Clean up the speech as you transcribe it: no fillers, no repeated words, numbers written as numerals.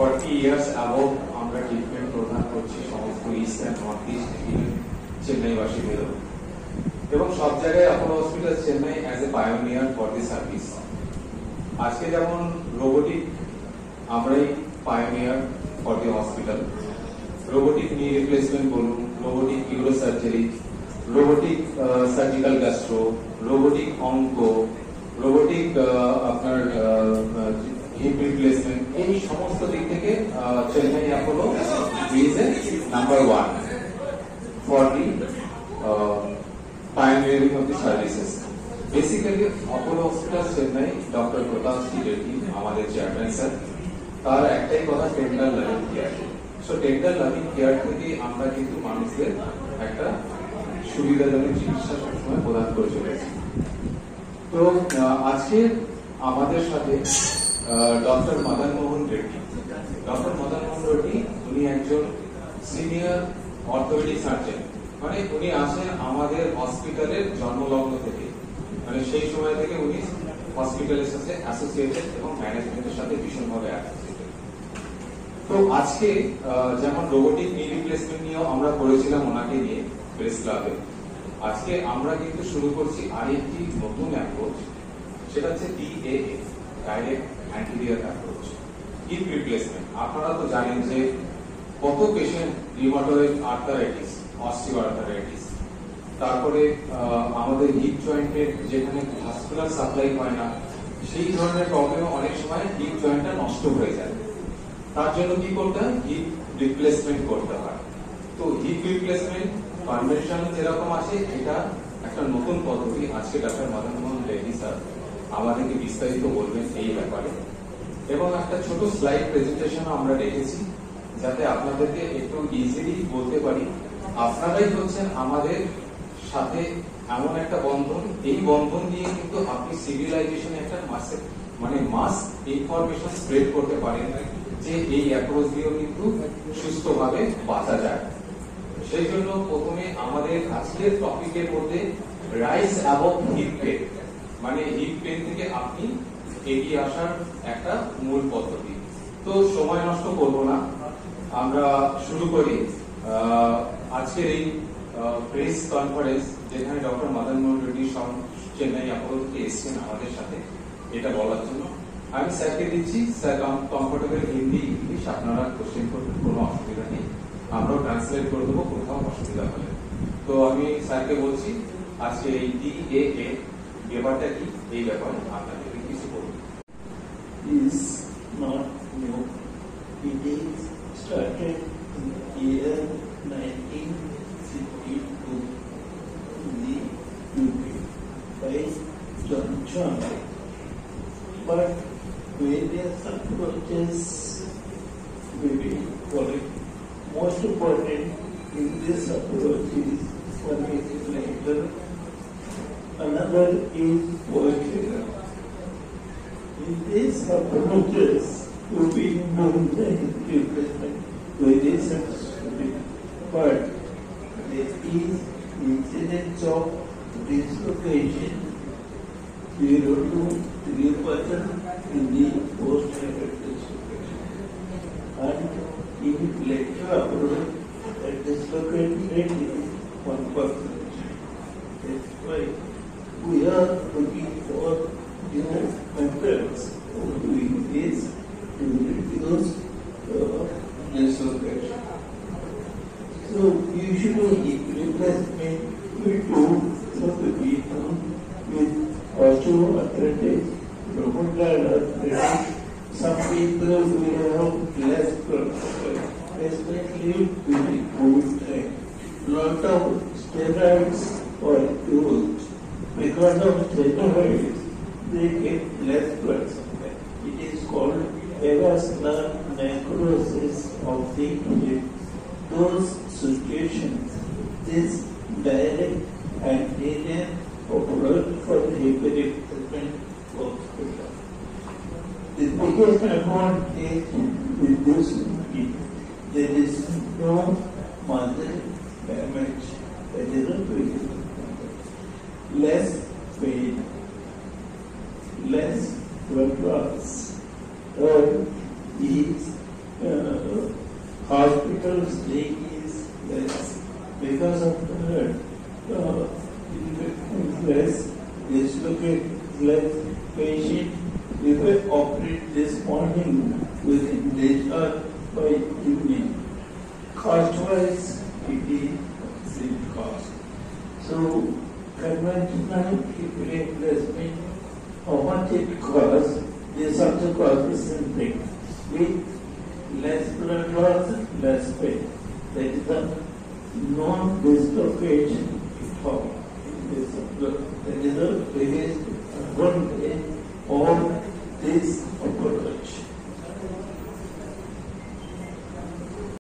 40 years above আমরা treatment প্রদান করছি সমস্ত ইস্ট অ্যান্ড নর্থ ইস্ট চেন্নাইবাসীদের, এবং সব জায়গায় Apollo hospital Chennai as a pioneer for the service. আজকে যেমন রোবোটিক আমরাই pioneer for the hospital, robotic knee replacement বলুন, robotic uro surgery, robotic surgical gastro, robotic onco, robotic আপনার হিপ রিপ্লেসমেন্ট, এই সমস্ত দিক থেকে Chennai Apollo is a number 1 for the pioneering of the services. Basically, Apollo Hospital Chennai, Dr. Pratash Reddy, আমাদের chairman sir, তার একটাই কথা, tender loving care. So tender loving care থেকে আমরা কিন্তু মানুষদের একটা সুবিধাজনক চিকিৎসা সবসময় প্রদান করে চলেছি। তো আজকে আমাদের সাথে ডক্টর মদন মোহন রেড্ডি। ডক্টর মদন মোহন রেড্ডি উনি একজন সিনিয়র অর্থোপেডিক সার্জন, মানে উনি আসেন আমাদের হসপিটালের জন্মলগ্ন থেকে, মানে সেই সময় থেকে উনি হসপিটালের সাথে অ্যাসোসিয়েটেড এবং ম্যানেজমেন্টের সাথে ভীষণভাবে অ্যাসোসিয়েটেড। তো আজকে যেমন রোবোটিক নি রিপ্লেসমেন্ট নিয়েও আমরা করেছিলাম ওনাকে নিয়ে প্রেস ক্লাবে, আজকে আমরা কিন্তু শুরু করছি আরেকটি নতুন অ্যাপ্রোচ, সেটা হচ্ছে DAA, direct anterior approach, hip replacement. আপনারা তো জানেন যে কত পেশেন্ট রিউমাটয়েড আর্থারাইটিস, অস্টিওআর্থারাইটিস, তারপরে আমাদের হিপ জয়েন্টের যেখানে ভাস্কুলার সাপ্লাই হয় না, সেই ধরনের প্রবলেম অনেক সময় হিপ জয়েন্টটা নষ্ট হয়ে যায়। তার জন্য কি করতে হয়? হিপ রিপ্লেসমেন্ট করতে হয়। তো হিপ রিপ্লেসমেন্ট কনভেনশনাল যেরকম আছে, এটা একটা নতুন পদ্ধতি। আজকে ডক্টর মদন মোহন রেড্ডি স্যার আমাদেরকে বিস্তারিত বলবেন এই ব্যাপারে, এবং একটা ছোট স্লাইড প্রেজেন্টেশন আমরা রেখেছি যাতে আপনাদেরকে একটু ইজিলি বলতে পারি। আপনারাই হচ্ছেন আমাদের সাথে এমন একটা বন্ধন, এই বন্ধন দিয়ে কিন্তু আপনি সিভিলাইজেশনে একটা মাস ইনফরমেশন স্প্রেড করতে পারেন যে এই অ্যাপ্রোচ দিয়েও কিন্তু সুস্থভাবে বাঁচা যায়। সেই জন্য প্রথমে আমাদের আজকের টপিকের মধ্যে রাইজ অ্যাবভ হিপ পেন, মানে হিপ পেন থেকে আপনি এগিয়ে আসার একটা মূল পদ্ধতি। তো সময় নষ্ট করব না, আমরা শুরু করি আজকের এই প্রেস কনফারেন্স, যেখানে ডক্টর মদন মোহন রেড্ডি চেন্নাই অ্যাপোলো থেকে এসছেন আমাদের সাথে এটা বলার জন্য। আমি স্যারকে দিচ্ছি, স্যার কমফোর্টেবল হিন্দি ইংলিশ আপনারা কোশ্চেন করবেন, কোনো অসুবিধা নেই, আমরাও ট্রান্সলেট করে দেবো কোথাও অসুবিধা হলে। তো আমি স্যারকে বলছি আজকে এই DAA ব্যাপারটা কি, এই ব্যাপারে আপনাদেরকে কিছু বলুন। Is not new. It is started in the year 1962 in the UK by John Chong. But various approaches may be followed. Most important in this approach is one is later, another is vertical. In these approaches, to be known the replacement various successfully, but there is incidence of dislocation 0 to 3% in the post-rapid dislocation, and in later approach, the dislocation rate is 1%. That's why we are looking for new methods of doing this to reduce dislocation. So usually replacement we do for the people with osteoarthritis, rheumatoid arthritis. Some people will have less blood supply, especially during COVID time. Lot of steroids are used. Because of steroids, they get less blood supply. It is called avascular necrosis of the hip. Those situations, this direct anterior approach for hip replacement works better. The biggest advantage with this is there is no muscle damage. There is no less pain, less blood loss. Third is hospital stay is less because of the less dislocate less patient. We were operate this morning with discharge by evening. Cost-wise, it is zero cost. So, conventional hip replacement, how much it costs, this also costs the same thing. With less blood loss, less pain. That is the non-dislocation effect. That is the biggest advantage of this operation.